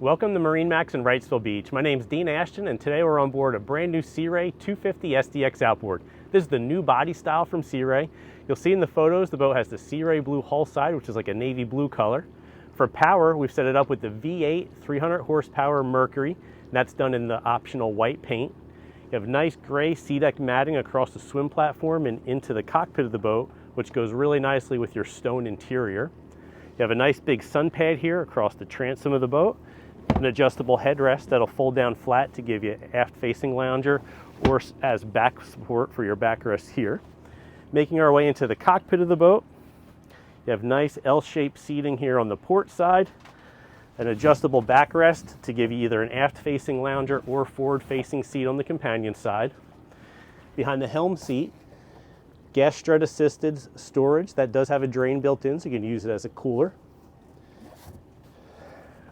Welcome to MarineMax in Wrightsville Beach. My name is Dean Ashton, and today we're on board a brand new Sea Ray 250 SDX Outboard. This is the new body style from Sea Ray. You'll see in the photos the boat has the Sea Ray blue hull side, which is like a navy blue color. For power, we've set it up with the V8 300 horsepower Mercury, and that's done in the optional white paint. You have nice gray SeaDek matting across the swim platform and into the cockpit of the boat, which goes really nicely with your stone interior. You have a nice big sun pad here across the transom of the boat, an adjustable headrest that'll fold down flat to give you aft-facing lounger or as back support for your backrest here. Making our way into the cockpit of the boat, you have nice L-shaped seating here on the port side, an adjustable backrest to give you either an aft-facing lounger or forward-facing seat on the companion side. Behind the helm seat, gas strut assisted storage that does have a drain built in, so you can use it as a cooler.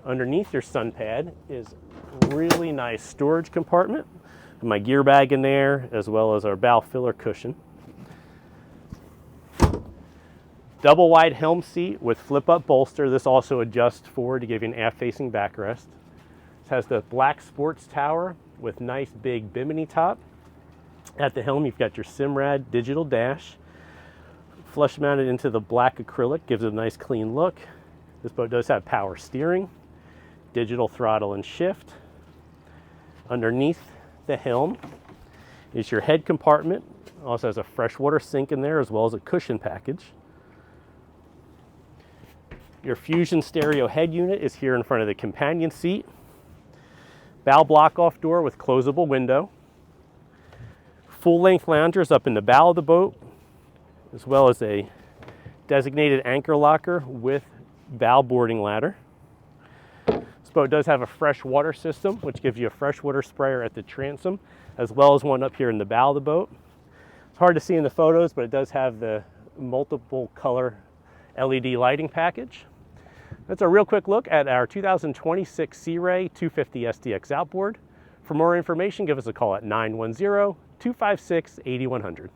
Underneath your sun pad is a really nice storage compartment. My gear bag in there, as well as our bow filler cushion. Double wide helm seat with flip up bolster. This also adjusts forward to give you an aft facing backrest. This has the black sports tower with nice big bimini top. At the helm, you've got your Simrad digital dash. Flush mounted into the black acrylic, gives it a nice clean look. This boat does have power steering, digital throttle and shift. Underneath the helm is your head compartment. Also has a freshwater sink in there as well as a cushion package. Your Fusion stereo head unit is here in front of the companion seat. Bow block off door with closable window. Full length loungers up in the bow of the boat, as well as a designated anchor locker with bow boarding ladder. This boat does have a fresh water system, which gives you a freshwater sprayer at the transom, as well as one up here in the bow of the boat. It's hard to see in the photos, but it does have the multiple color LED lighting package. That's a real quick look at our 2026 Sea Ray 250 SDX Outboard. For more information, give us a call at 910-256-8100.